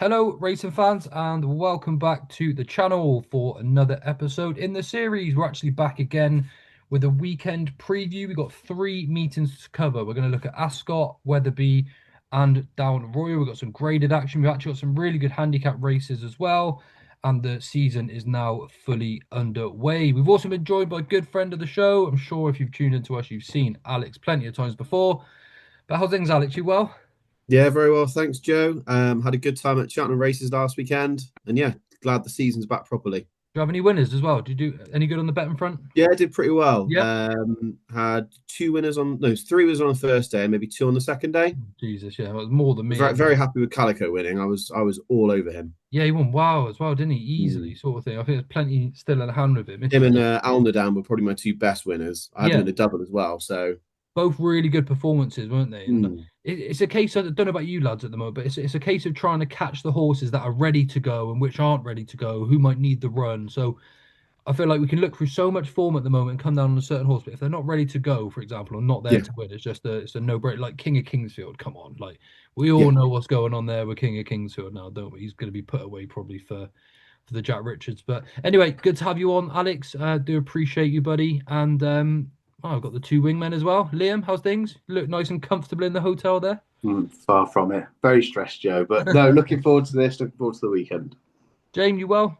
Hello, racing fans, and welcome back to the channel for another episode in the series. We're actually back again with a weekend preview. We've got three meetings to cover. We're going to look at Ascot, Wetherby, and Down Royal. We've got some graded action. We've actually got some really good handicap races as well. And the season is now fully underway. We've also been joined by a good friend of the show. I'm sure if you've tuned into us, you've seen Alex plenty of times before. But how's things, Alex? You well? Yeah, very well. Thanks, Joe. Had a good time at Cheltenham races last weekend. And yeah, glad the season's back properly. Do you have any winners as well? Do you do any good on the betting front? Yeah, I did pretty well. Yeah. Had two winners on, no, three winners on the first day and maybe two on the second day. Jesus, yeah, it was more than me. Very, very happy with Calico winning. I was all over him. Yeah, he won wow as well, didn't he? Mm. Easily, sort of thing. I think there's plenty still in hand with him. Him and Alnadan were probably my two best winners. I had him Yeah, in the double as well. So both really good performances, weren't they? And mm, it's a case of, I don't know about you lads at the moment, but it's a case of trying to catch the horses that are ready to go and which aren't ready to go, who might need the run. So I feel like we can look through so much form at the moment and come down on a certain horse, but if they're not ready to go, for example, or not there yeah, to win, it's a no-brainer. Like King of Kingsfield, come on, like we all yeah. know what's going on there with King of Kingsfield now, don't we? He's going to be put away probably for the Jack Richards. But anyway, good to have you on, Alex. Do appreciate you, buddy. And I've got the two wingmen as well. Liam, how's things? Look nice and comfortable in the hotel there. Far from it. Very stressed, Joe. But no, looking forward to this. Looking forward to the weekend. James, you well?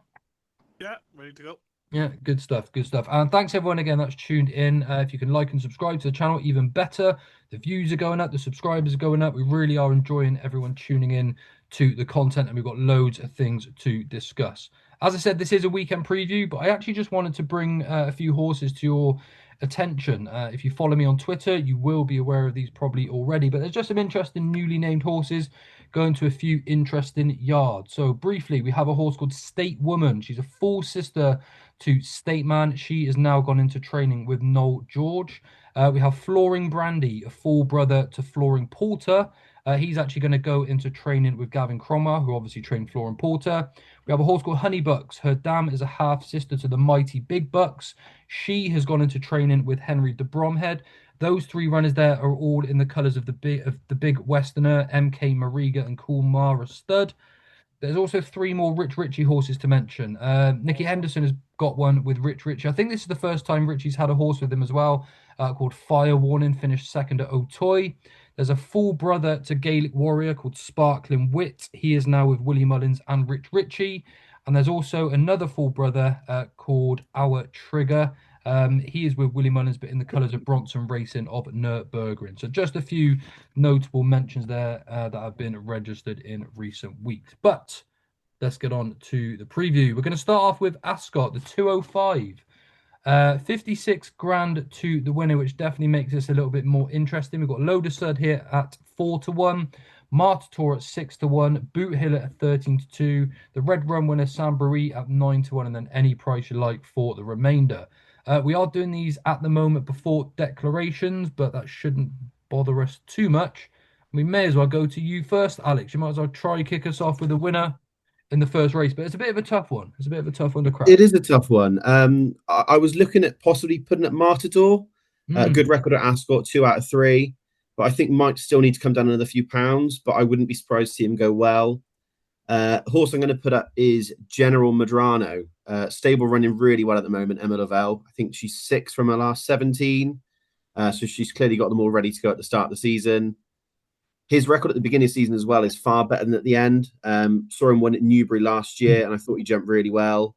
Yeah, ready to go. Yeah, good stuff, good stuff. And thanks everyone again that's tuned in. If you can like and subscribe to the channel, even better. The views are going up, the subscribers are going up. We really are enjoying everyone tuning in to the content, and we've got loads of things to discuss. As I said, this is a weekend preview, but I actually just wanted to bring a few horses to your attention. If you follow me on Twitter, you will be aware of these probably already, but there's just some interesting newly named horses going to a few interesting yards. So briefly, we have a horse called State Woman. She's a full sister to State Man. She has now gone into training with Noel George. We have Flooring Brandy, a full brother to Flooring Porter. He's actually going to go into training with Gavin Cromwell, who obviously trained Flooring Porter. We have a horse called Honey Bucks. Her dam is a half sister to the mighty Big Bucks. She has gone into training with Henry de Bromhead. Those three runners there are all in the colours of the big Westerner, MK Mariga and Cool Mara Stud. There's also three more Rich Ritchie horses to mention. Nicky Henderson has got one with Rich Ritchie. I think this is the first time Ritchie's had a horse with him as well, called Fire Warning, finished second at O'Toy. There's a full brother to Gaelic Warrior called Sparkling Wit. He is now with Willie Mullins and Rich Ritchie. And there's also another full brother called Our Trigger. He is with Willie Mullins, but in the colours of Bronson Racing of Nürburgring. So just a few notable mentions there that have been registered in recent weeks. But let's get on to the preview. We're going to start off with Ascot, the 205. 56 grand to the winner, which definitely makes this a little bit more interesting. We've got Loader Stud here at 4-1, Martator at 6-1, Boot Hill at 13-2, the Red Run winner Sambury at 9-1, and then any price you like for the remainder. We are doing these at the moment before declarations, but that shouldn't bother us too much. We may as well go to you first, Alex. You might as well try kick us off with a winner in the first race, but it's a bit of a tough one. It's a bit of a tough one to crack. It is a tough one. I was looking at possibly putting at Martador. Good record at Ascot, 2 out of 3. But I think might still need to come down another few pounds. But I wouldn't be surprised to see him go well. Horse I'm going to put up is General Madrano. Stable running really well at the moment, Emma Lavelle. I think she's 6 from her last 17. So she's clearly got them all ready to go at the start of the season. His record at the beginning of the season as well is far better than at the end. Saw him win at Newbury last year, and I thought he jumped really well.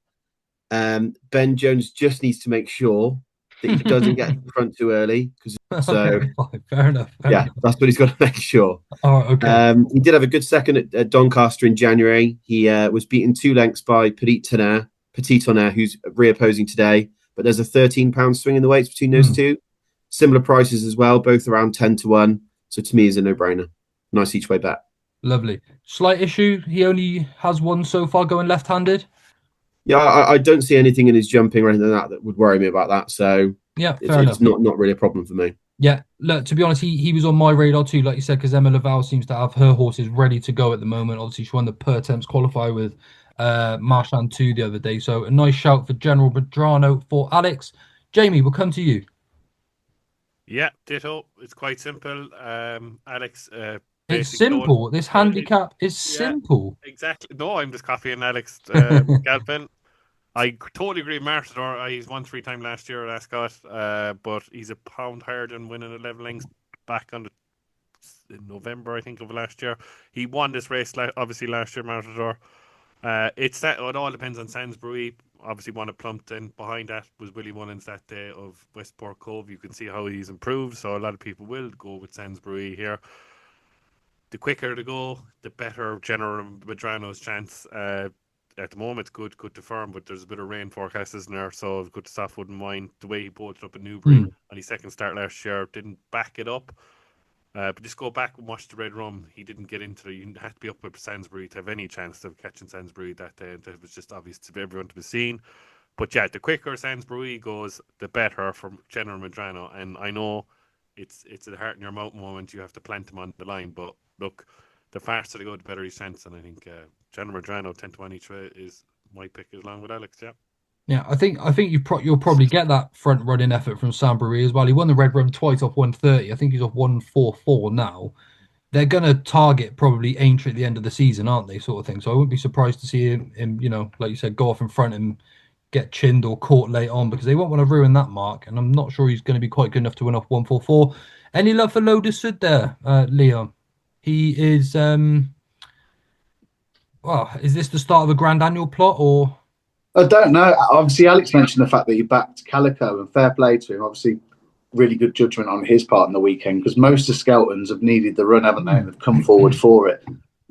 Ben Jones just needs to make sure that he doesn't get in front too early. So, okay, fine. Fair enough. That's what he's got to make sure. All right, okay. He did have a good second at Doncaster in January. He was beaten 2 lengths by Petit Tonnerre, who's reopposing today. But there's a £13 swing in the weights between those two. Similar prices as well, both around 10-1. So to me, it's a no-brainer. Nice each way bet. Lovely. Slight issue. He only has one so far going left-handed. Yeah, I don't see anything in his jumping or anything like that would worry me about that. So yeah, it's not really a problem for me. Yeah, look, to be honest, he was on my radar too, like you said, because Emma Lavelle seems to have her horses ready to go at the moment. Obviously, she won the per temps qualifier with Marchand 2 the other day. So a nice shout for General Madrano for Alex. Jamie, we'll come to you. Yeah, ditto. It's quite simple. Alex, It's basic stone. simple. This handicap is Yeah, simple. exactly. No, I'm just copying Alex Galpin. I totally agree. Martador, he's won 3 times last year at Ascot, but he's a pound higher than winning at levelings back in November, I think, of last year. He won this race, obviously, last year, Martador. It all depends on Sainsbury. Obviously, one at Plumpton. Behind that was Willie Mullins that day of Westport Cove. You can see how he's improved, so a lot of people will go with Sainsbury here. The quicker to go, the better General Madrano's chance. At the moment, good to firm, but there's a bit of rain forecast, isn't there? So good to staff wouldn't mind the way he bolted up at Newbury on his second start last year. Didn't back it up. But just go back and watch the Red Rum. He didn't get into it. You had to be up with Sainsbury to have any chance of catching Sainsbury that day. That was just obvious to everyone to be seen. But yeah, the quicker Sainsbury goes, the better for General Madrano. And I know it's a heart in your mouth moment. You have to plant him on the line. But look, the faster they go, the better his chance. And I think General Madrano 10-1 each way is my pick along with Alex. Yeah. Yeah, I think you'll probably get that front running effort from Sainsbury as well. He won the Red Rum twice off 130. I think he's off 144 now. They're gonna target probably Aintree at the end of the season, aren't they? Sort of thing. So I wouldn't be surprised to see him, like you said, go off in front and get chinned or caught late on because they won't want to ruin that mark. And I'm not sure he's going to be quite good enough to win off 144. Any love for Lotus Sud there, Leon? He is. Well, is this the start of a grand annual plot or? I don't know. Obviously, Alex mentioned the fact that he backed Calico, and fair play to him. Obviously, really good judgment on his part in the weekend because most of Skeltons have needed the run, haven't they? And have come forward for it.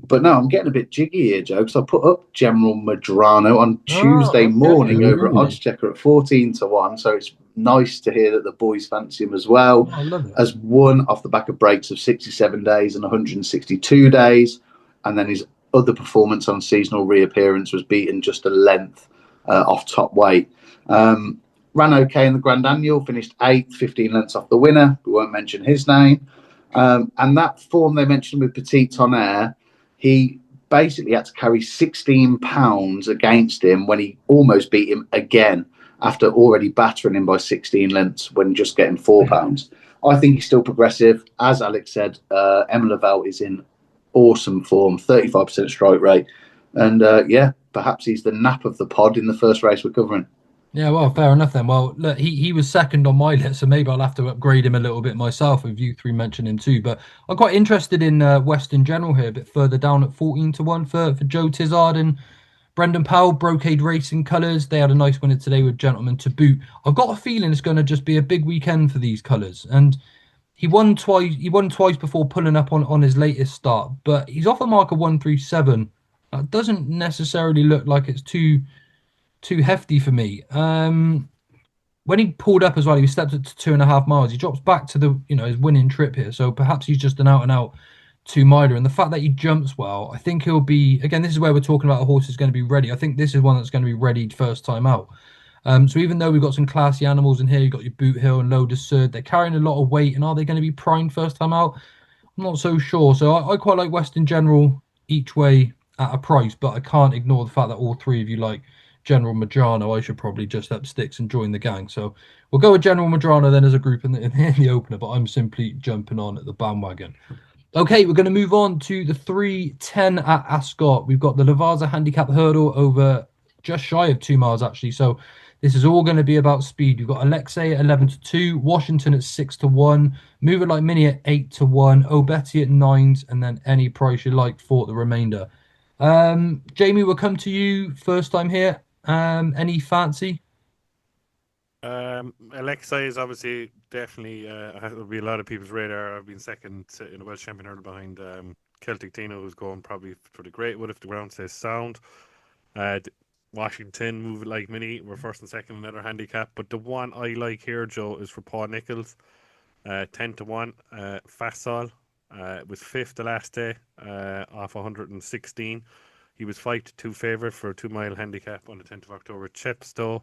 But no, I'm getting a bit jiggy here, Joe, because I put up General Madrano on Tuesday morning over at Oddschecker at 14-1. So it's nice to hear that the boys fancy him as well. I love it. As one off the back of breaks of 67 days and 162 days. And then his other performance on seasonal reappearance was beaten just a length off top weight. Ran okay in the Grand Annual, finished 8th, 15 lengths off the winner. We won't mention his name. And that form they mentioned with Petit Tonnerre, he basically had to carry 16 pounds against him when he almost beat him again after already battering him by 16 lengths when just getting 4 pounds. I think he's still progressive. As Alex said, Emma Lavelle is in awesome form, 35% strike rate. And perhaps he's the nap of the pod in the first race we're covering. Yeah, well, fair enough then. Well, look, he was second on my list, so maybe I'll have to upgrade him a little bit myself with you three mentioning him too. But I'm quite interested in Western General here, a bit further down at 14-1 for Joe Tizard and Brendan Powell, Brocade Racing colours. They had a nice winner today with Gentleman to boot. I've got a feeling it's going to just be a big weekend for these colours. And he won twice. He won twice before pulling up on his latest start, but he's off a mark of 137. That doesn't necessarily look like it's too hefty for me. When he pulled up as well, he stepped up to 2.5 miles. He drops back to the his winning trip here. So perhaps he's just an out and out 2-miler. And the fact that he jumps well, I think he'll be again. This is where we're talking about a horse is going to be ready. I think this is one that's going to be ready first time out. So even though we've got some classy animals in here, you've got your Boot Hill and Lotus Sud, they're carrying a lot of weight. And are they going to be primed first time out? I'm not so sure. So I quite like Western General each way at a price, but I can't ignore the fact that all three of you like General Madrano. I should probably just up sticks and join the gang. So we'll go with General Madrano then as a group in the opener, but I'm simply jumping on at the bandwagon. Okay, we're going to move on to the 3:10 at Ascot. We've got the Lavazza handicap hurdle over just shy of 2 miles, actually. So this is all going to be about speed. You've got Alexei at 11-2, Washington at 6-1, Move It Like Mini at 8-1, Obeti at 9s, and then any price you like for the remainder. Jamie, we'll come to you first time here. Any fancy? Alexei is obviously definitely will be a lot of people's radar. I've been second in the Welsh Champion hurdle behind Celtic Tino, who's going probably for the great wood if the ground stays sound. Washington, Move It Like Mini, we're first and second in another handicap. But the one I like here, Joe, is for Paul Nichols, 10-1. Fassal was fifth the last day off 116. He was 5-2 favourite for a 2-mile handicap on the 10th of October at Chepstow.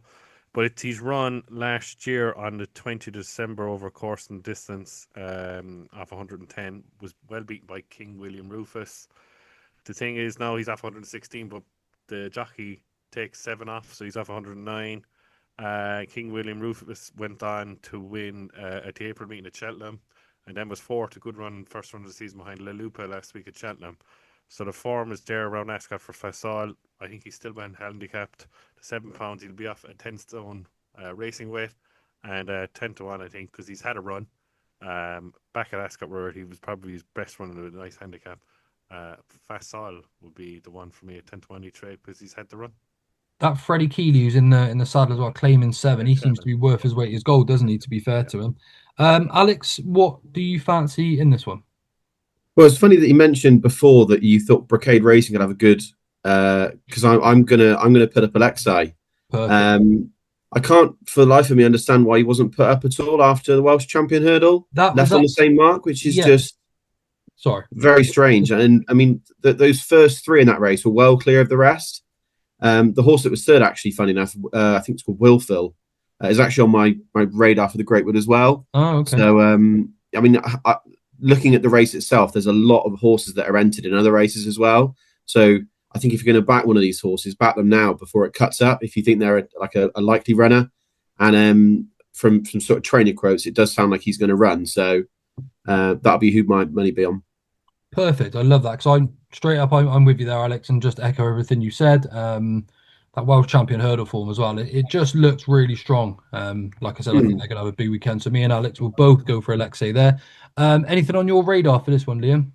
But he's run last year on the 20th of December over course and distance off 110. Was well beaten by King William Rufus. The thing is now he's off 116, but the jockey takes 7 off, so he's off 109. King William Rufus went on to win at the April meeting at Cheltenham and then was fourth, a good run, first run of the season behind La Lupa last week at Cheltenham. So the form is there around Ascot for Fasol. I think he's still been handicapped. The £7, he'll be off a 10 stone racing weight, and 10 to 1, I think, because he's had a run. Back at Ascot Road, he was probably his best run with a nice handicap. Fasol would be the one for me at 10 to 1 each way because he's had the run. That Freddie Keeley, who's in the saddle as well, claiming 7. He seems to be worth his weight in gold, doesn't he? To be fair to him, Alex, what do you fancy in this one? Well, it's funny that you mentioned before that you thought Brocade Racing could have a good because I'm gonna put up Alexei. Perfect. I can't for the life of me understand why he wasn't put up at all after the Welsh Champion hurdle. That was Left on the same mark, which is yeah. just Sorry, very strange. And I mean, those first 3 in that race were well clear of the rest. The horse that was third, actually, funny enough, I think it's called Wilfil, is actually on my radar for the Greatwood as well. Oh, okay. So, I mean, looking at the race itself, there's a lot of horses that are entered in other races as well. So I think if you're going to back one of these horses, back them now before it cuts up. If you think they're a likely runner, and from sort of trainer quotes, it does sound like he's going to run. So that'll be who my money be on. Perfect. I love that because I'm straight up. I'm with you there, Alex, and just echo everything you said. That World Champion hurdle form as well. It just looks really strong. Like I said, I think they're going to have a big weekend. So me and Alex will both go for Alexei there. Anything on your radar for this one, Liam?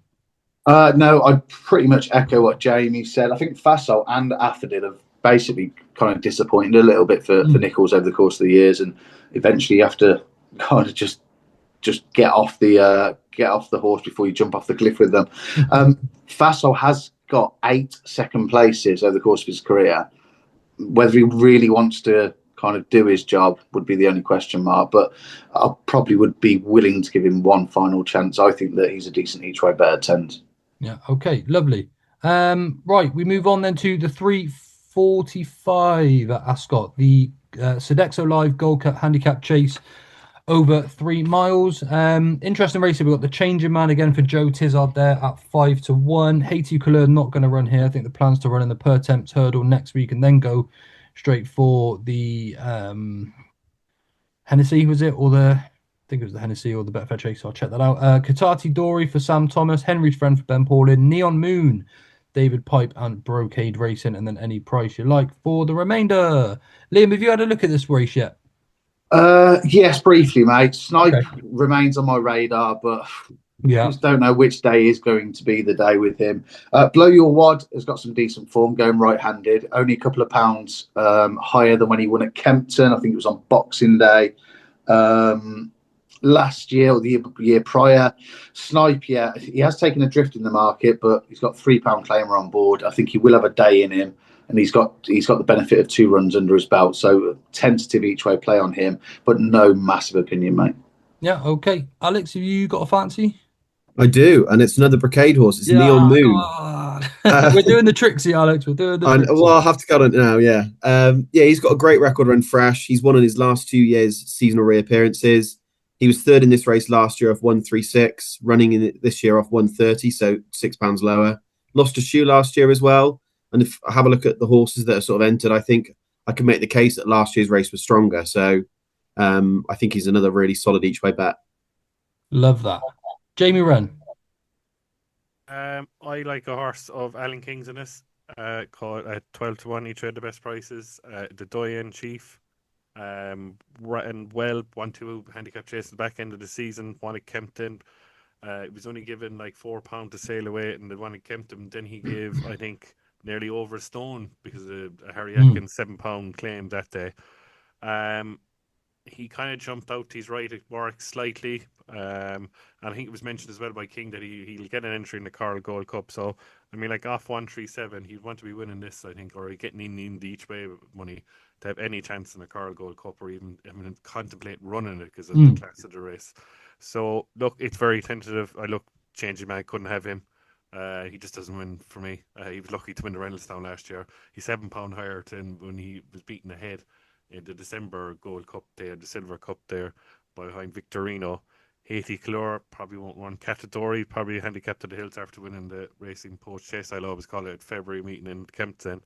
No, I pretty much echo what Jamie said. I think Fasol and Affordin have basically kind of disappointed a little bit for Nichols over the course of the years, and eventually you have to kind of just get off the horse before you jump off the cliff with them. Fasol has got 8 second places over the course of his career. Whether he really wants to kind of do his job would be the only question mark, but I probably would be willing to give him one final chance. I think that he's a decent each way bet at 10s. Yeah. Okay. Lovely. Right. We move on then to the 3:45 at Ascot, the Sodexo Live Gold Cup Handicap Chase over 3 miles. Interesting race. We've got the changing man again for Joe Tizard there at 5 to 1. Haiti Couleur not going to run here. I think the plan's to run in the per temps hurdle next week and then go straight for the Hennessy, was it? Or I think it was the Hennessy or the Betfair Chase. I'll check that out. Katati Dory for Sam Thomas, Henry's Friend for Ben Paulin, Neon Moon, David Pipe, and Brocade Racing, and then any price you like for the remainder. Liam, have you had a look at this race yet? Yes, briefly, mate. Snipe remains on my radar, but I just don't know which day is going to be the day with him. Blow Your Wad has got some decent form going right-handed, only a couple of pounds higher than when he won at Kempton. I think it was on Boxing Day last year or the year prior. Snipe, yeah, he has taken a drift in the market, but he's got £3 claimer on board. I think he will have a day in him. And he's got the benefit of 2 runs under his belt. So tentative each way play on him, but no massive opinion, mate. Yeah, okay. Alex, have you got a fancy? I do, and it's another Brocade horse. It's Neon Moon. We're doing the tricksy, Alex. We're doing the tricksy. Well, I'll have to cut on it now, yeah. He's got a great record run fresh. He's won in his last 2 years seasonal reappearances. He was third in this race last year off 136, running in it this year off 130, so £6 lower. Lost a shoe last year as well. And if I have a look at the horses that are sort of entered, I think I can make the case that last year's race was stronger. So I think he's another really solid each way bet. Love that. Jamie Wren. I like a horse of Alan King's in this, called 12 to 1 each way, the best prices. The Doyen Chief, and well, 1-2 handicap chase at the back end of the season, won at Kempton. It was only given like £4 to sail away, and the one at Kempton, then he gave, I think, nearly over a stone because of a Harry Atkins £7 claim that day. He kind of jumped out to his right at Warwick slightly. And I think it was mentioned as well by King that he'll get an entry in the Coral Gold Cup. So, I mean, like off 137, he'd want to be winning this, I think, or getting in the each way money to have any chance in the Coral Gold Cup or even, contemplate running it because of the class of the race. So, look, it's very tentative. Changing man, couldn't have him. He just doesn't win for me. He was lucky to win the Reynoldsdown last year. He's £7 higher than when he was beaten ahead in the December Gold Cup there, the Silver Cup there, behind Victorino. Haiti Couleur probably won't run. Category probably handicapped to the hills after winning the Racing Post Chase. I'll always call it February meeting in Kempton.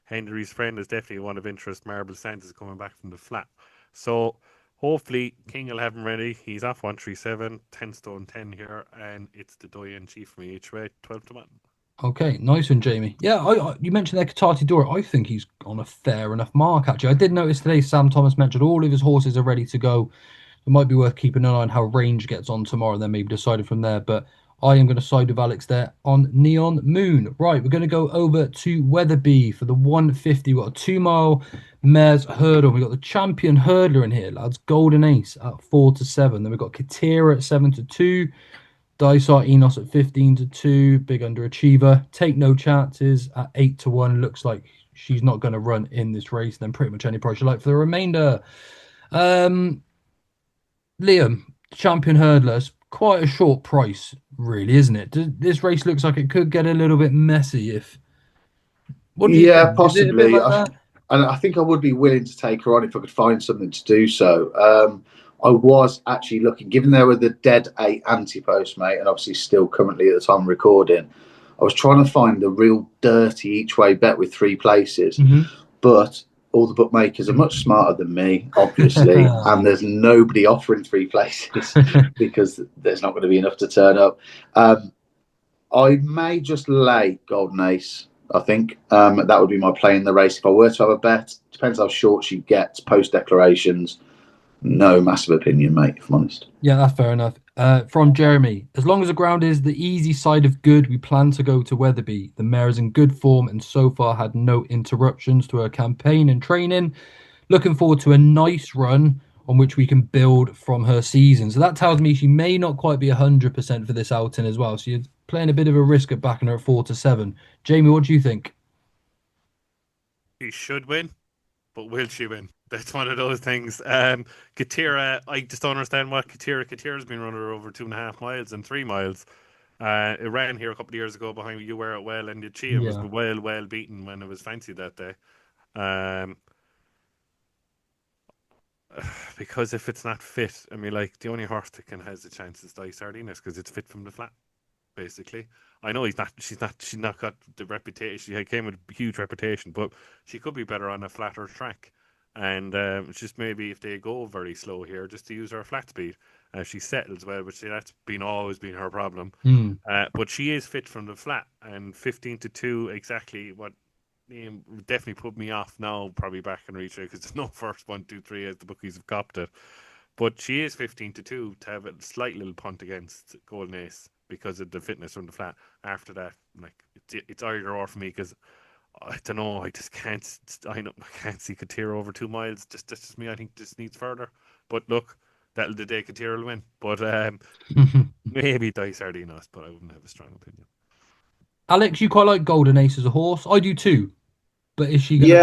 Henry's Friend is definitely one of interest. Marble Sands is coming back from the flat. So Hopefully, King will have him ready. He's off 137, 10 stone 10 here, and it's the Doyen Chief for me each way, 12 to 1. Okay, nice one, Jamie. Yeah, you mentioned there Katati Dora. I think he's on a fair enough mark, actually. I did notice today Sam Thomas mentioned all of his horses are ready to go. It might be worth keeping an eye on how range gets on tomorrow, and then maybe decided from there. But I am going to side with Alex there on Neon Moon. Right, we're going to go over to Wetherby for the 150. We've got a 2-mile mares hurdle. We've got the champion hurdler in here, lads. Golden Ace at 4 to 7. Then we've got Katira at 7 to 2. Dysart Enos at 15 to 2. Big underachiever. Take No Chances at 8 to 1. Looks like she's not going to run in this race. Then pretty much any price you like for the remainder. Liam, champion hurdlers, quite a short price, really, isn't it? This race looks like it could get a little bit messy. What do you think? Possibly. Is it a bit like that? And I think I would be willing to take her on if I could find something to do so. I was actually looking, given there were the dead 8 Ante-Post, mate, and obviously still currently at the time recording, I was trying to find the real dirty each way bet with 3 places. But all the bookmakers are much smarter than me, obviously, and there's nobody offering 3 places because there's not going to be enough to turn up. I may just lay Golden Ace, I think. That would be my play in the race. If I were to have a bet, depends how short she gets post declarations. No massive opinion, mate, if I'm honest. Yeah, that's fair enough. From Jeremy, as long as the ground is the easy side of good, we plan to go to Wetherby. The mare is in good form and so far had no interruptions to her campaign and training. Looking forward to a nice run on which we can build from her season. So that tells me she may not quite be 100% for this outing as well. So you're playing a bit of a risk at backing her at 4 to 7. Jamie, what do you think? She should win, but will she win? That's one of those things. Katira, I just don't understand what Katira's been running her over 2.5 miles and 3 miles. It ran here a couple of years ago behind You Wear It Well, and the Chia was well beaten when it was fancy that day. Because if it's not fit, I mean, like, the only horse that has a chance is Dice Sardinus because it's fit from the flat, basically. I know she's not got the reputation. She came with a huge reputation, but she could be better on a flatter track. And it's just maybe if they go very slow here, just to use her flat speed. She settles well, but that's always been her problem. But she is fit from the flat, and 15 to 2 exactly what definitely put me off now. Probably back and reach because there's no first 1, 2, 3 as the bookies have copped it. But she is 15 to 2 to have a slight little punt against Golden Ace because of the fitness from the flat. After that, like it's either or for me because I don't know. I just can't. I can't see Katira over 2 miles. That's just me. I think this needs further. But look, that'll the day Katira will win. But maybe Dice Sardinos, but I wouldn't have a strong opinion. Alex, you quite like Golden Ace as a horse. I do too. But is she going to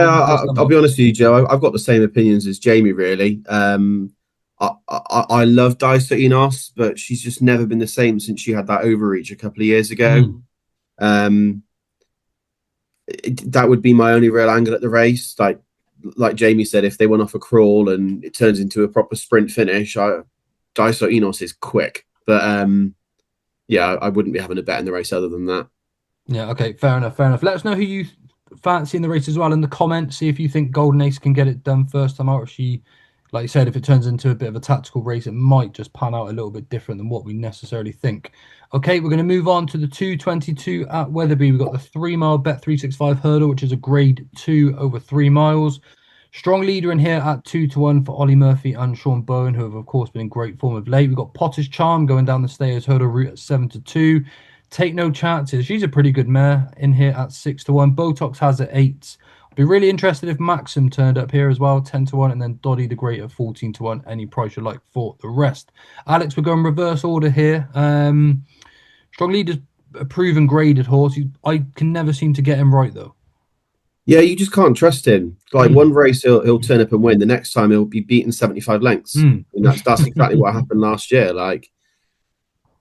I'll be honest with you, Joe. I've got the same opinions as Jamie, really. I love Dice Enos, but she's just never been the same since she had that overreach a couple of years ago. That would be my only real angle at the race. Like Jamie said, if they went off a crawl and it turns into a proper sprint finish, Dice Enos is quick. But I wouldn't be having a bet in the race other than that. Yeah, okay, fair enough. Let us know who you fancy in the race as well in the comments. See if you think Golden Ace can get it done first time out. If she, like you said, if it turns into a bit of a tactical race, it might just pan out a little bit different than what we necessarily think. Okay, we're going to move on to the 222 at Wetherby. We've got the 3-mile Bet 365 hurdle, which is a grade 2 over 3 miles. Strong leader in here at 2 to 1 for Ollie Murphy and Sean Bowen, who have, of course, been in great form of late. We've got Potter's Charm going down the stayers hurdle route at 7 to 2. Take No Chances. She's a pretty good mare in here at 6 to 1. Botox has at 8. I'd be really interested if Maxim turned up here as well, 10 to 1, and then Doddy the Great at 14 to 1. Any price you like for the rest. Alex, we're going reverse order here. Strong Leader's a proven graded horse. I can never seem to get him right, though. Yeah, you just can't trust him. Like one race, he'll turn up and win. The next time, he'll be beaten 75 lengths. And that's exactly what happened last year.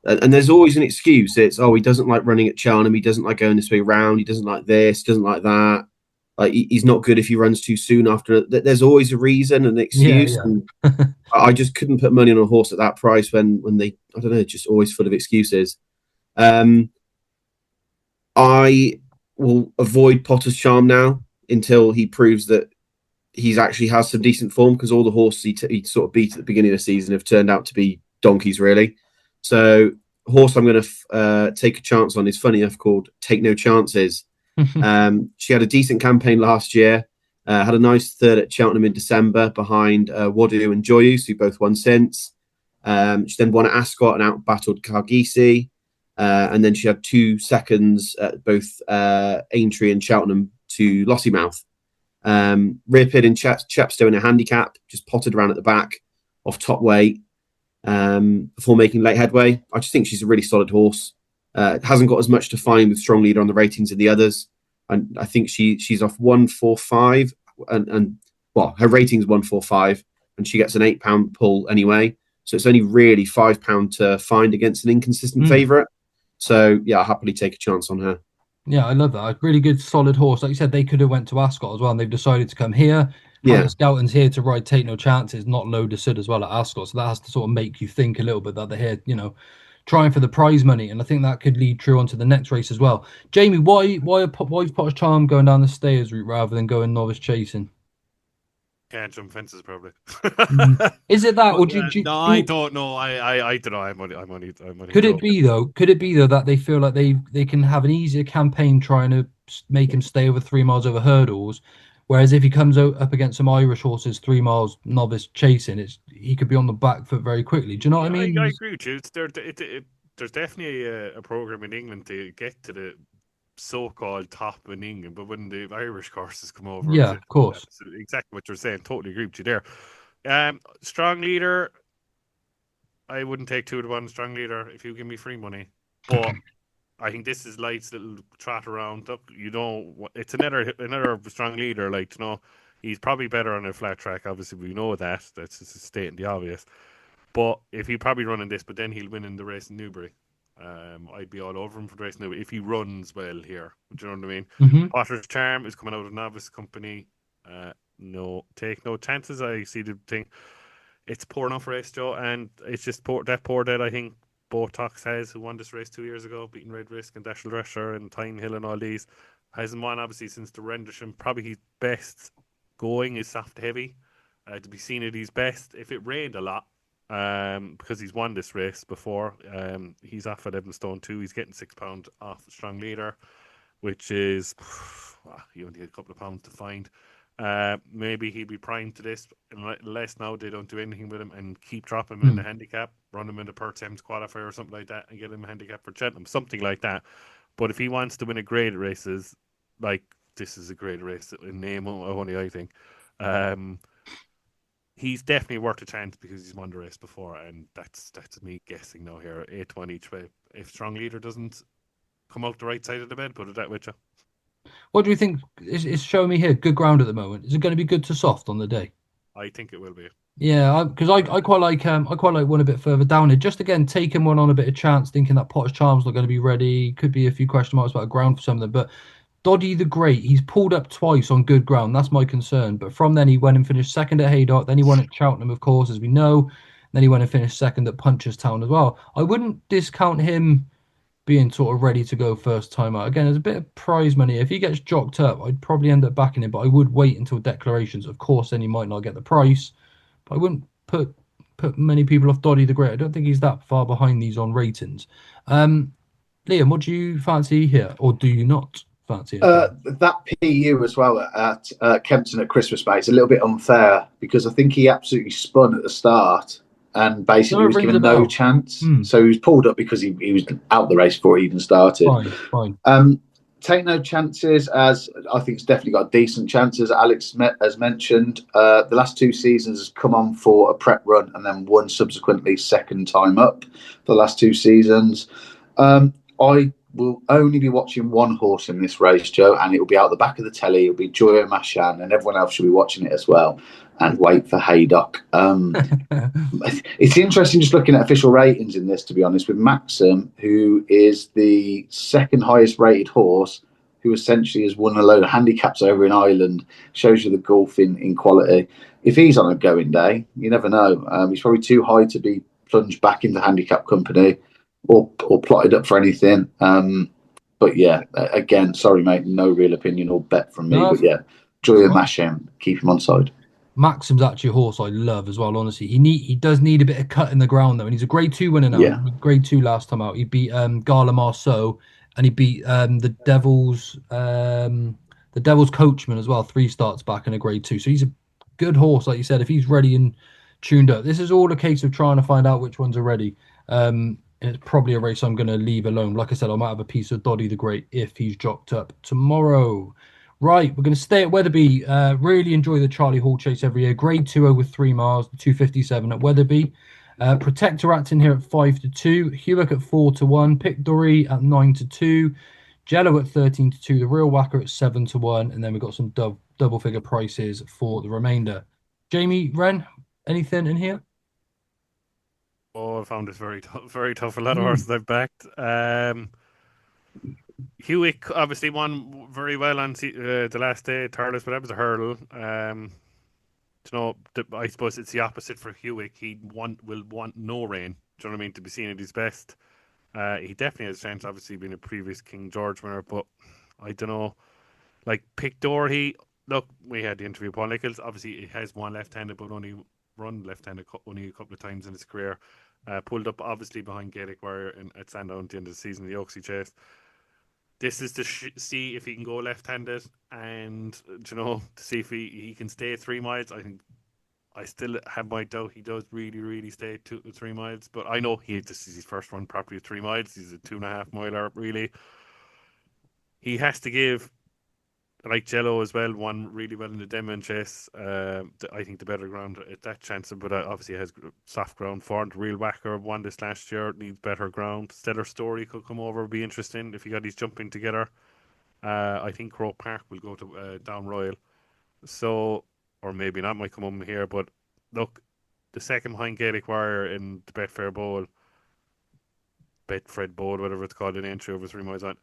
And there's always an excuse. It's, he doesn't like running at Cheltenham. He doesn't like going this way round. He doesn't like this. Doesn't like that. Like he's not good if he runs too soon after. There's always a reason, an excuse. Yeah. And I just couldn't put money on a horse at that price when they, I don't know, just always full of excuses. I will avoid Potter's Charm now until he proves that he's actually has some decent form, because all the horses he sort of beat at the beginning of the season have turned out to be donkeys, really. So, horse I'm going to take a chance on is, funny enough, called Take No Chances. She had a decent campaign last year, had a nice third at Cheltenham in December behind Wadu and Joyous, who both won since. She then won at Ascot and out-battled Cargisi. And then she had 2 seconds at both Aintree and Cheltenham to Lossiemouth. Reappeared in Chepstow in a handicap, just potted around at the back off top weight before making late headway. I just think she's a really solid horse. Hasn't got as much to find with Strong Leader on the ratings of the others. And I think she's off 145 and her rating's 145 and she gets an £8 pull anyway. So it's only really £5 to find against an inconsistent favourite. So yeah, I'll happily take a chance on her. Yeah, I love that. A really good, solid horse. Like you said, they could have went to Ascot as well, and they've decided to come here. Yeah. Alex Galpin's here to ride Take No Chances, not Low de Sud as well at Ascot. So that has to sort of make you think a little bit that they're here, trying for the prize money. And I think that could lead true onto the next race as well. Jamie, why is Potter's Charm going down the stayers route rather than going novice chasing? Can't jump fences, probably. Is it that, or do you? No, I don't know. I don't know. I'm only. Could it be though? Could it be though that they feel like they can have an easier campaign trying to make him stay over 3 miles over hurdles, whereas if he comes up against some Irish horses 3 miles novice chasing, he could be on the back foot very quickly. Do you know what I mean? I agree with you. There's definitely a program in England to get to the so-called top in England, but when the Irish courses come over, yeah, of course, exactly what you're saying. Totally agree with you there. Strong Leader, I wouldn't take 2 to 1 Strong Leader if you give me free money, but I think this is Light's little trot around. It's another Strong Leader. He's probably better on a flat track. Obviously, we know that. That's just stating the obvious. But if he'll probably run in this, but then he'll win in the race in Newbury. I'd be all over him for the race now if he runs well here. Do you know what I mean? Mm-hmm. Potter's Charm is coming out of novice company. No, take no chances. I see the thing. It's poor enough race, Joe, and it's just poor dead. I think Botox has, who won this race 2 years ago, beating Red Risk and Dashel Drescher and Tyne Hill and all these, hasn't won obviously since the Rendersham. Probably his best going is soft heavy. To be seen at his best if it rained a lot. Because he's won this race before. He's off at Evanstone too. He's getting £6 off the Strong Leader, which is you only get a couple of pounds to find. Maybe he'll be primed to this, unless now they don't do anything with him and keep dropping him in the handicap, run him in the Perth Thames qualifier or something like that, and get him a handicap for Cheltenham, something like that. But if he wants to win a graded races, like this is a graded race in name only, I think. He's definitely worth a chance because he's won the race before, and that's me guessing now here. 8-1 each way. If Strong Leader doesn't come out the right side of the bed, put it that way, Joe. What do you think? It's showing me here good ground at the moment. Is it going to be good to soft on the day? I think it will be. Yeah, because I quite like one a bit further down here. Just again taking one on a bit of chance, thinking that Potter's Charm's not going to be ready. Could be a few question marks about ground for some of them, but Doddy the Great, he's pulled up twice on good ground. That's my concern. But from then, he went and finished second at Haydock. Then he won at Cheltenham, of course, as we know. Then he went and finished second at Punchestown as well. I wouldn't discount him being sort of ready to go first time out. Again, there's a bit of prize money. If he gets jocked up, I'd probably end up backing him. But I would wait until declarations. Of course, then he might not get the price. But I wouldn't put many people off Doddy the Great. I don't think he's that far behind these on ratings. Liam, what do you fancy here? Or do you not? That PU as well at Kempton at Christmas Bay, it's a little bit unfair because I think he absolutely spun at the start and basically was given no chance. So he was pulled up because he was out the race before he even started. Fine. Take No Chances, as I think it's definitely got decent chances. Alex has mentioned the last 2 seasons has come on for a prep run and then won subsequently second time up for the last 2 seasons. I will only be watching one horse in this race, Joe, and it will be out the back of the telly. It'll be Joyo Mashan, and everyone else should be watching it as well. And wait for Haydock. It's interesting just looking at official ratings in this, to be honest, with Maxim, who is the second highest rated horse, who essentially has won a load of handicaps over in Ireland. Shows you the golf in quality. If he's on a going day, you never know. He's probably too high to be plunged back into handicap company. Or plotted up for anything. But yeah, again, sorry, mate, no real opinion or bet from me. But yeah, enjoy a mash and keep him on side. Maxim's actually a horse I love as well. Honestly, he does need a bit of cut in the ground though, and he's a Grade 2 winner now. Yeah. Grade 2 last time out. He beat Gala Marceau, and he beat the Devil's Coachman as well. 3 starts back in a Grade 2. So he's a good horse, like you said. If he's ready and tuned up, this is all a case of trying to find out which ones are ready. And it's probably a race I'm going to leave alone. Like I said, I might have a piece of Doddy the Great if he's jocked up tomorrow. Right, we're going to stay at Wetherby. Really enjoy the Charlie Hall chase every year. Grade 2 over 3 miles, 257 at Wetherby. Protectorat's in here at 5-2. Hewick at 4-1. Pictory at 9-2. Jello at 13-2. The Real Whacker at 7-1. And then we've got some double figure prices for the remainder. Jamie, Ren, anything in here? Oh, I found this very tough. A lot of horses I've backed. Hewick obviously won very well on the last day, Thurles, but that was a hurdle. I suppose it's the opposite for Hewick. He will want no rain. Do you know what I mean? To be seen at his best. He definitely has a chance, obviously being a previous King George winner, but I don't know. Like Pictor, look, we had the interview with Paul Nichols. Obviously, he has one left-handed, but only run left-handed only a couple of times in his career. Pulled up obviously behind Gaelic Warrior at Sandown at the end of the season, the Oaksey Chase. This is to see if he can go left-handed and, to see if he can stay 3 miles. I still have my doubt he does really, really stay 2 to 3 miles. But I know this is his first run properly at 3 miles. He's a 2.5 miler, really. He has to give, like Jello as well, won really well in the Denman Chase. I think the better ground at that chance, but obviously has soft ground for it. Real Whacker won this last year, needs better ground. Stellar Story could come over, be interesting if he got his jumping together. I think Crow Park will go to Down Royal. So, or maybe not, might come over here, but look, the second behind Gaelic Warrior in the Betfred Bowl, whatever it's called, in entry over 3 miles on.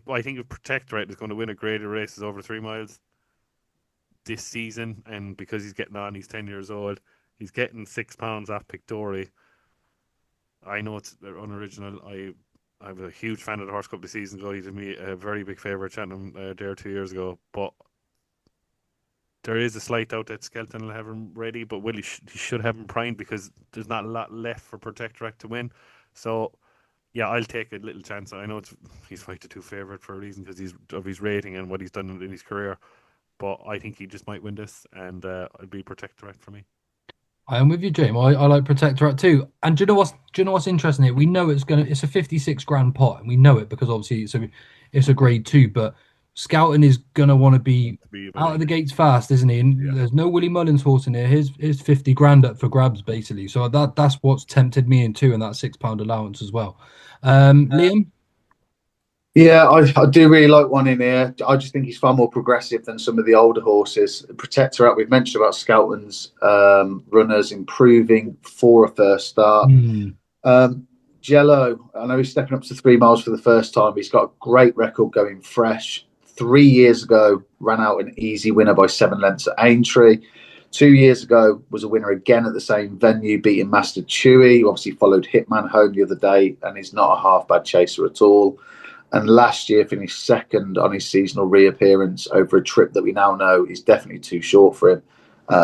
I think if Protectorate is going to win a grade of races over 3 miles this season, and because he's getting on, he's 10 years old, he's getting £6 off Pictory. I know it's unoriginal. I'm a huge fan of the horse a couple of seasons ago. He did me a very big favour at Cheltenham there 2 years ago. But there is a slight doubt that Skelton will have him ready, but he should have him primed because there's not a lot left for Protectorate to win. So, yeah, I'll take a little chance. I know he's 5-2 favourite for a reason because of his rating and what he's done in his career. But I think he just might win this, and it'll be Protectorate for me. I am with you, James. I like Protectorate too. And do you know what's interesting here? We know it's a 56 grand pot, and we know it because obviously it's a Grade 2. But Scouting is gonna want to be out of the gates fast, isn't he? And there's no Willie Mullins horse in here. Here's 50 grand up for grabs basically. So that's what's tempted me into, and that £6 allowance as well. Liam. Yeah, I do really like one in here. I just think he's far more progressive than some of the older horses. Protectorate, we've mentioned about Skelton's runners improving for a first start. Jello, I know he's stepping up to 3 miles for the first time. He's got a great record going fresh. 3 years ago, ran out an easy winner by 7 lengths at Aintree. 2 years ago, was a winner again at the same venue, beating Master Chewy. Obviously followed Hitman home the other day, and he's not a half bad chaser at all. And last year finished second on his seasonal reappearance over a trip that we now know is definitely too short for him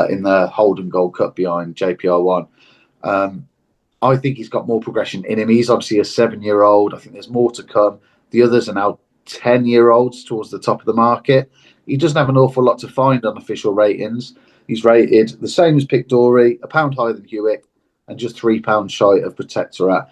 in the Holden Gold Cup behind JPR1. I think he's got more progression in him. He's obviously a 7-year-old. I think there's more to come. The others are now 10-year-olds towards the top of the market. He doesn't have an awful lot to find on official ratings. He's rated the same as Pictory, £1 higher than Hewick, and just £3 shy of Protectorate.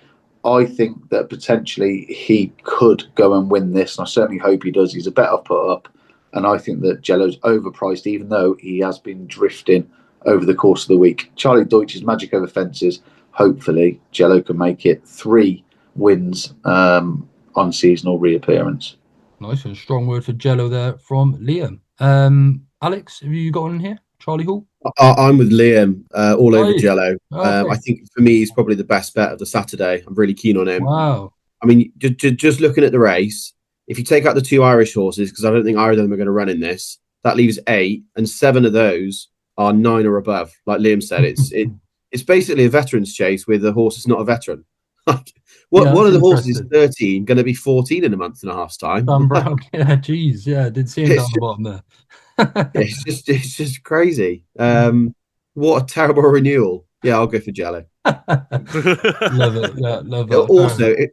I think that potentially he could go and win this, and I certainly hope he does. He's a better put up, and I think that Jello's overpriced, even though he has been drifting over the course of the week. Charlie Deutsch's magic over fences. Hopefully, Jello can make it 3 wins on seasonal reappearance. Nice and strong word for Jello there from Liam. Alex, have you got one in here? Charlie Hall? I'm with Liam, all over Jello. Okay. I think for me, he's probably the best bet of the Saturday. I'm really keen on him. Wow. I mean, just looking at the race, if you take out the 2 Irish horses, because I don't think either of them are going to run in this, that leaves 8, and 7 of those are 9 or above. Like Liam said, it's basically a veterans chase with a horse that's not a veteran. One of the horses is 13, going to be 14 in a month and a half's time. Dan Brown, yeah, geez, yeah, I did see him down the bottom there. It's just crazy. What a terrible renewal. Yeah, I'll go for Jello. Love it. Yeah, love that. Fair Also, enough.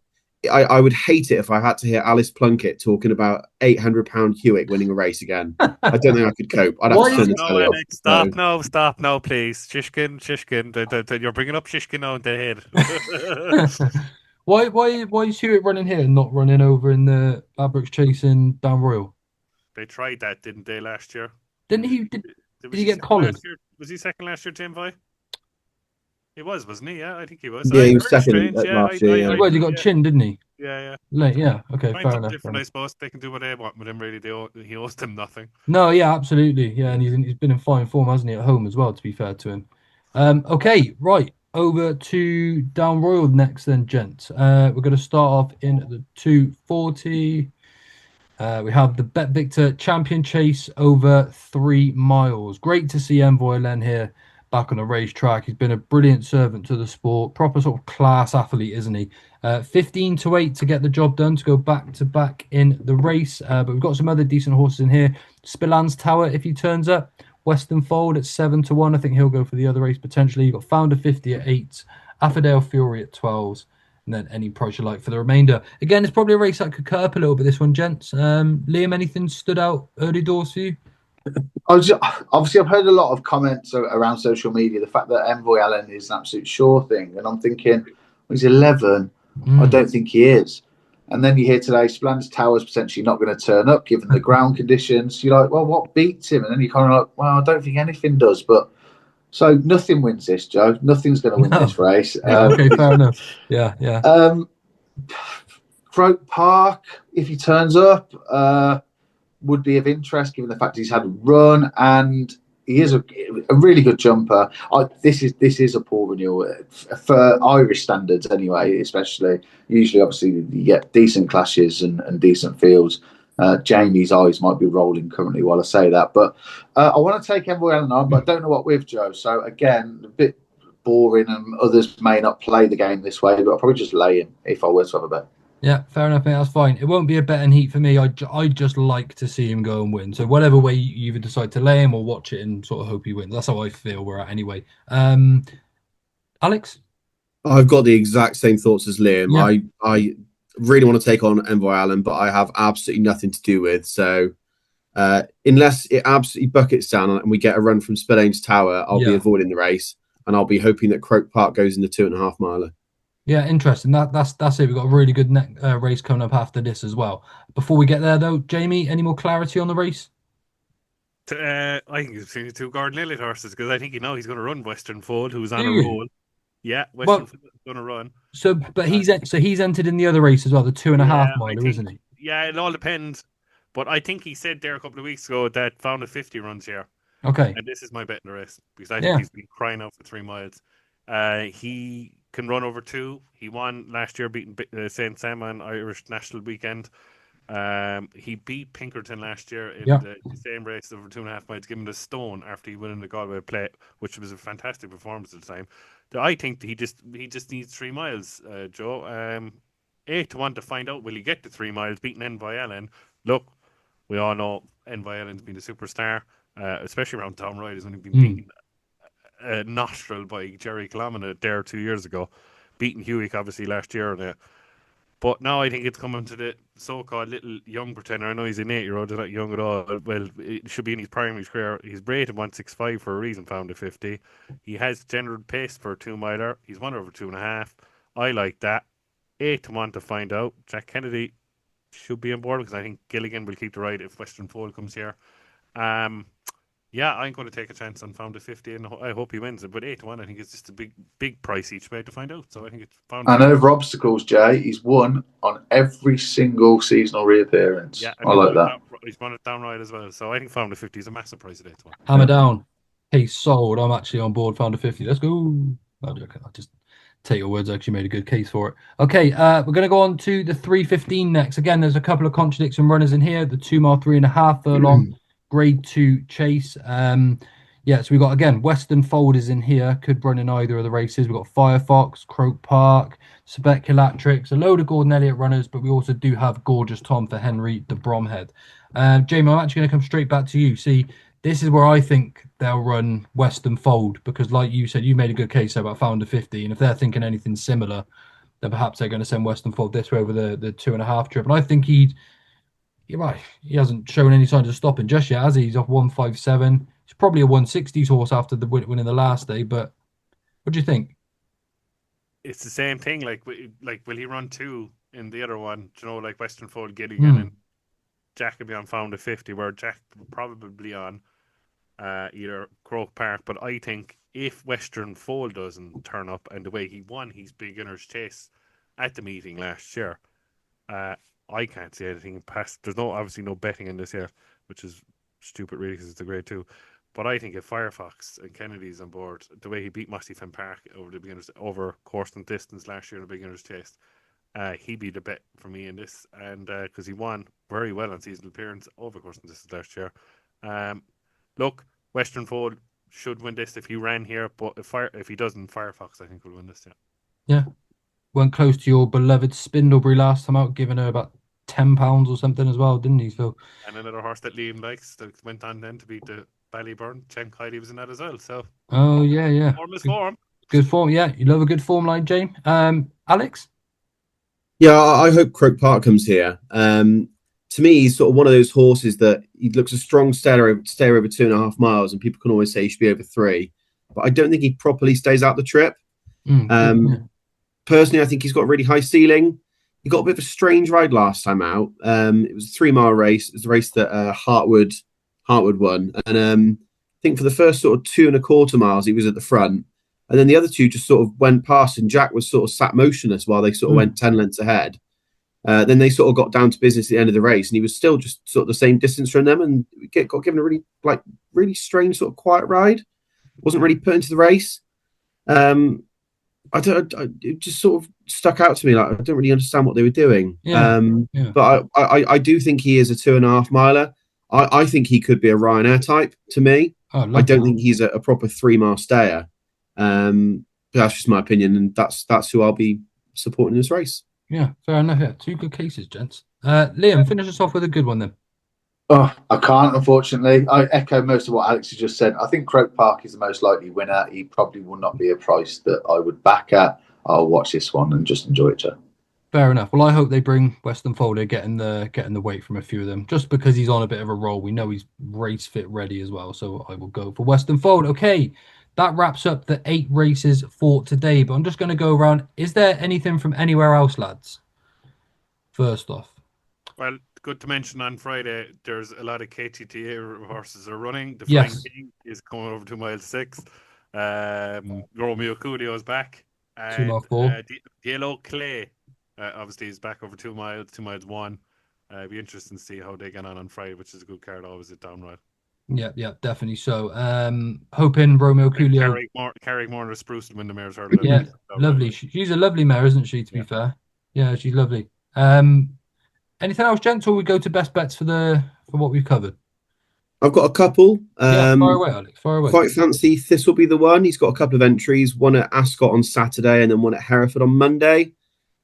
I would hate it if I had to hear Alice Plunkett talking about £800 Hewitt winning a race again. I don't think I could cope. I'd have to Why turn is the No, telly off. Alex, So, stop, no, please. Shishkin. You're bringing up Shishkin on the head. why is Hewitt running here and not running over in the Ladbrokes chasing Down Royal? They tried that, didn't they, last year? Didn't he? Did Was he he get second collared? last year? Was he second last year, Tim Vi? He was, wasn't he? Yeah, I think he was. yeah, I he was very second strange. at Yeah, last year. He Yeah. was. He got chin, didn't he? yeah. Late. Yeah. Okay. Times Fair are enough. different, I suppose. They can do what they want with him. Really, he owes them nothing. No. Yeah. Absolutely. Yeah. And he's been in fine form, hasn't he, at home as well? To be fair to him. Okay. Right. Over to Down Royal next, then, gents. We're going to start off in the 240. We have the Bet Victor Champion Chase over 3 miles. Great to see Envoy Len here back on the racetrack. He's been a brilliant servant to the sport, proper sort of class athlete, isn't he? 15 to 8 to get the job done, to go back to back in the race. But we've got some other decent horses in here. Spillans Tower, if he turns up. Western Fold at 7 to 1. I think he'll go for the other race potentially. You've got Founder 50 at 8. Affordale Fury at 12s. And then any price you like for the remainder. Again, it's probably a race that could cut up a little bit, this one, gents. Liam, anything stood out early doors for you? Obviously, I've heard a lot of comments around social media. The fact that Envoy Allen is an absolute sure thing, and I'm thinking, well, he's 11. I don't think he is. And then you hear today, Spillans Tower's potentially not going to turn up given the ground conditions. You're like, well, what beats him? And then you're kind of like, well, I don't think anything does. But so nothing wins this, Joe. Nothing's going to win this race. Okay, fair enough. Yeah. Croke Park, if he turns up, would be of interest given the fact he's had a run and he is a really good jumper. This is a poor renewal for Irish standards anyway, especially. Usually, obviously, you get decent clashes and decent fields. Jamie's eyes might be rolling currently while I say that, but I want to take Envoy Allen on, but I don't know what with Joe. So again, a bit boring, and others may not play the game this way, but I'll probably just lay him if I were to have a bet. Yeah, fair enough, mate. That's fine. It won't be a bet and heat for me. I just like to see him go and win. So whatever way you either decide to lay him or watch it and sort of hope he wins. That's how I feel we're at anyway. Alex? I've got the exact same thoughts as Liam. Yeah. I really want to take on Envoy Allen, but I have absolutely nothing to do with. So unless it absolutely buckets down and we get a run from Spillane's Tower, I'll be avoiding the race, and I'll be hoping that Croke Park goes in the 2.5 miler. Yeah, interesting. That's it. We've got a really good race coming up after this as well. Before we get there, though, Jamie, any more clarity on the race? I think it's between the two Gordon Elliott horses because I think he's going to run Western Fold, who's on a roll. Yeah, Western Fold is going to run. So, but he's entered in the other race as well, the 2.5 miler, isn't he? Yeah, it all depends. But I think he said there a couple of weeks ago that Founder 50 runs here. Okay. And this is my bet in the race because I think he's been crying out for 3 miles. He can run over 2. He won last year, beating St. Sam on Irish National Weekend. He beat Pinkerton last year in the same race over 2.5 miles, giving the stone after he won in the Galway Plate, which was a fantastic performance at the time. I think he just needs 3 miles, Joe. 8 to 1 to find out will he get to 3 miles, beating Envoy Allen. Look, we all know Envoy Allen's been a superstar, especially around Tom Riders when he's been beaten nostril by Jerry Colomina there 2 years ago, beating Hewick obviously last year. But now I think it's coming to the so-called little young pretender. I know he's an 8-year-old, he's not young at all. Well, it should be in his primary career. He's rated 165 for a reason, Founder 50. He has general pace for a 2 miler. He's won over 2.5. I like that. 8 to 1 to find out. Jack Kennedy should be on board because I think Gilligan will keep the ride if Western Fold comes here. Yeah, I'm going to take a chance on Founder 50 and I hope he wins it. But 8 to 1, I think it's just a big price each way to find out. So I think it's Founder. And over obstacles, Jay, he's won on every single seasonal reappearance. Yeah, I like that. He's won it downright as well. So I think Founder 50 is a massive price at 8 to 1. Hammer down. Case sold. I'm actually on board Founder 50. Let's go. I'll just take your words. I actually made a good case for it. Okay, we're going to go on to the 3:15 next. Again, there's a couple of contradiction runners in here. The 2 mile, 3.5 furlong. Grade 2 chase. Yeah, so we've got, again, Western Fold is in here, could run in either of the races. We've got Firefox, Croke Park, Speculatrix, a load of Gordon Elliott runners, but we also do have Gorgeous Tom for Henry de Bromhead. Jamie, I'm actually going to come straight back to you. See, this is where I think they'll run Western Fold, because like you said, you made a good case about Founder 50, and if they're thinking anything similar, then perhaps they're going to send Western Fold this way over the 2.5 trip. And I think you're right. He hasn't shown any signs of stopping just yet, has he? He's off 157. He's probably a 160s horse after the win in the last day. But what do you think? It's the same thing. Like will he run 2 in the other one? Do you know, like Western Fold, Gilligan, and Jack will be on Founder 50, where Jack will probably on either Croke Park. But I think if Western Fold doesn't turn up, and the way he won his beginner's chase at the meeting last year, I can't see anything past. There's obviously no betting in this yet, which is stupid really, because it's a grade 2. But I think if Firefox and Kennedy's on board, the way he beat Mossy Fen Park over course and distance last year in the beginner's chase, he'd be the bet for me in this, and because he won very well on seasonal appearance over course and distance last year. Look, Western Fold should win this if he ran here, but if he doesn't, Firefox I think will win this. Yeah, went close to your beloved Spindlebury last time out, giving her about £10 or something as well, didn't he? So, and another horse that Liam likes that went on then to beat the Ballyburn, Chen Kylie was in that as well. So, oh yeah, form is form. Good form, yeah. You love a good form line, James. Alex? Yeah, I hope Croke Park comes here. To me, he's sort of one of those horses that he looks a strong stayer over 2.5 miles, and people can always say he should be over 3. But I don't think he properly stays out the trip. Personally, I think he's got a really high ceiling. He got a bit of a strange ride last time out. It was a 3-mile race. It was a race that Hartwood won. And I think for the first sort of 2.25 miles, he was at the front. And then the other two just sort of went past, and Jack was sort of sat motionless while they sort of went 10 lengths ahead. Then they sort of got down to business at the end of the race, and he was still just sort of the same distance from them, and got given a really strange sort of quiet ride. Wasn't really put into the race. It just sort of stuck out to me. Like, I don't really understand what they were doing. But I do think he is a 2.5 miler. I think he could be a Ryanair type to me. I don't think he's a proper 3-mile stayer. That's just my opinion, and that's who I'll be supporting in this race. Yeah, fair enough. Yeah, 2 good cases, gents. Liam, finish us off with a good one then. Oh, I can't, unfortunately. I echo most of what Alex has just said. I think Croke Park is the most likely winner. He probably will not be a price that I would back at. I'll watch this one and just enjoy it, Joe. Fair enough. Well, I hope they bring Western Folder getting the weight from a few of them, just because he's on a bit of a roll. We know he's race fit ready as well, so I will go for Western Fold. Okay, that wraps up the 8 races for today. But I'm just going to go around. Is there anything from anywhere else, lads? First off. Well, good to mention on Friday, there's a lot of KTTA horses are running. The Flying King is going over 2 miles 6. Romeo Coolio is back. And 2 mile 4. The Yellow Clay obviously is back over 2 miles, 2 miles 1. It'd be interesting to see how they get on Friday, which is a good card always at Downright. Yeah, definitely so. Hoping Romeo Coolio. Carrick Moore Spruce to win the mare's hurdle. Yeah, lovely. She's a lovely mare, isn't she, to be fair? Yeah, she's lovely. Anything else, gents, or we go to best bets for what we've covered? I've got a couple. Fire away, Alex. Fire away. Quite fancy. This will be the one. He's got a couple of entries. One at Ascot on Saturday, and then one at Hereford on Monday.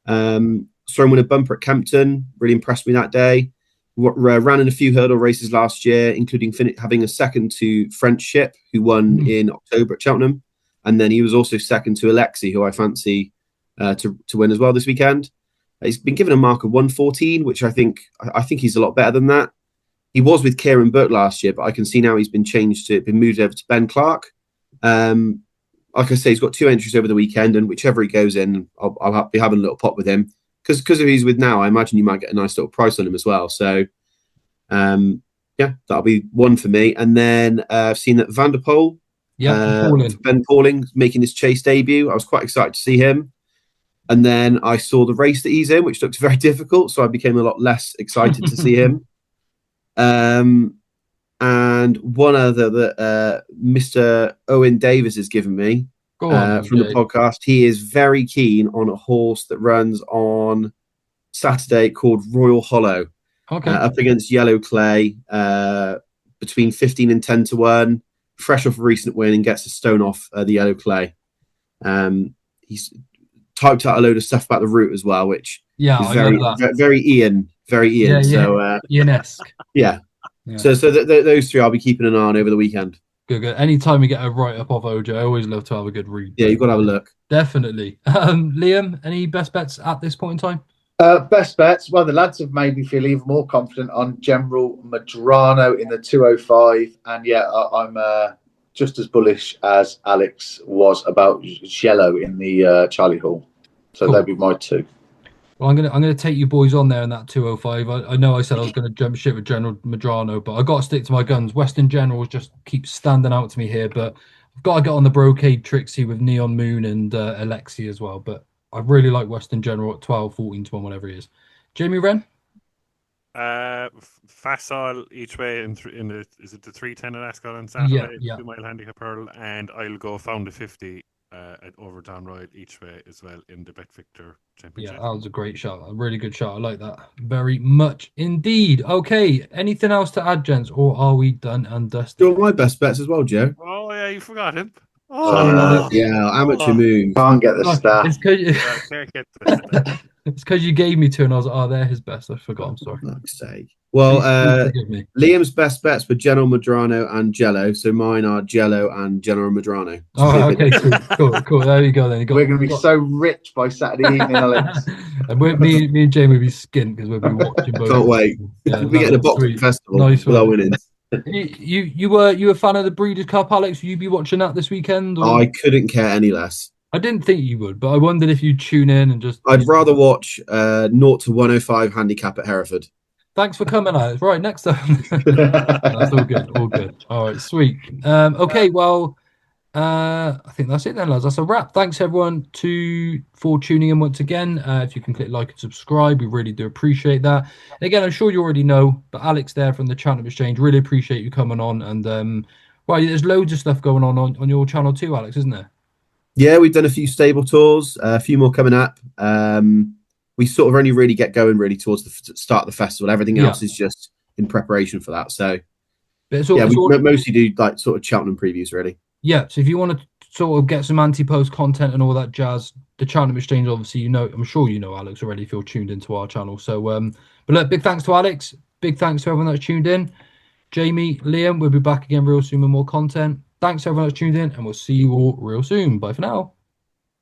Saw him win a bumper at Kempton. Really impressed me that day. Ran in a few hurdle races last year, including having a second to French Ship, who won in October at Cheltenham, and then he was also second to Alexi, who I fancy to win as well this weekend. He's been given a mark of 114, which I think he's a lot better than that. He was with Kieran Burke last year, but I can see now he's been moved over to Ben Clark. Like I say, he's got 2 entries over the weekend, and whichever he goes in, I'll be having a little pop with him. Because if he's with now, I imagine you might get a nice little price on him as well. So, that'll be one for me. And then I've seen that Van der Poel, Ben Pauling, making his chase debut. I was quite excited to see him. And then I saw the race that he's in, which looked very difficult. So I became a lot less excited to see him. And one other that Mr. Owen Davis has given me from the podcast. He is very keen on a horse that runs on Saturday called Royal Hollow. Up against Yellow Clay, between 15 and 10 to 1. fresh off a recent win and gets a stone off the yellow clay. He's typed out a load of stuff about the route as well, which is I very, love that. very Ian, very Ian. So Ian-esque. yeah. So those three I'll be keeping an eye on over the weekend. Good. Anytime we get a write up of OJ, I always love to have a good read. Yeah, you've got to have a look. Definitely. Liam, any best bets at this point in time? Best bets. Well, the lads have made me feel even more confident on General Madrano in the 205, and I'm just as bullish as Alex was about Jello in the Charlie Hall. So they'll be my two. Well, I'm gonna take you boys on there in that 205. I know I said I was gonna jump ship with General Madrano, but I got to stick to my guns. Western Generals just keep standing out to me here, but I've got to get on the Brocade Trixie with Neon Moon and Alexi as well. But I really like Western General at 12, 14 to 1, whatever he is. Jamie Wren? Fasol each way is it the 310 at Ascot on Saturday? Yeah. 2 mile handicap hurdle, and I'll go Found a 50 at over Down Ride each way as well in the Bet Victor Championship. Yeah, that was a great shot. A really good shot. I like that very much indeed. Okay, anything else to add, gents, or are we done and dusted? You're my best bets as well, Joe. Oh yeah, you forgot him. Amateur moon. Can't get the stat. It's because you gave me two, and I was like, "Oh, they're his best." I forgot. I'm sorry. Fuck's sake. Well, forgive me. Liam's best bets were General Madrano and Jello. So mine are Jello and General Madrano. Oh, okay, cool. There you go. Then we're going to be so rich by Saturday evening, Alex. And me and Jamie will be skint because we'll be watching both. Can't wait. We'll be getting a boxing festival. Nice with our winnings. You were a fan of the Breeders' Cup, Alex? Will you be watching that this weekend? Or? I couldn't care any less. I didn't think you would, but I wondered if you'd tune in and just... I'd rather watch 0 to 105 handicap at Hereford. Thanks for coming, Alex. Right, next time. That's all good. All right, sweet. Okay, well, I think that's it then, lads. That's a wrap. Thanks, everyone, for tuning in once again. If you can click like and subscribe, we really do appreciate that. And again, I'm sure you already know, but Alex there from the Cheltenham Exchange, really appreciate you coming on. And, well, there's loads of stuff going on your channel too, Alex, isn't there? Yeah, we've done a few stable tours, a few more coming up. We sort of only really get going really towards the start of the festival. Everything else is just in preparation for that. So, we mostly do like sort of Cheltenham previews, really. Yeah, so if you want to sort of get some Ante-Post content and all that jazz, the Cheltenham Exchange, obviously, I'm sure you know Alex already if you're tuned into our channel. So, but look, big thanks to Alex. Big thanks to everyone that's tuned in. Jamie, Liam, we'll be back again real soon with more content. Thanks everyone that's tuned in, and we'll see you all real soon. Bye for now.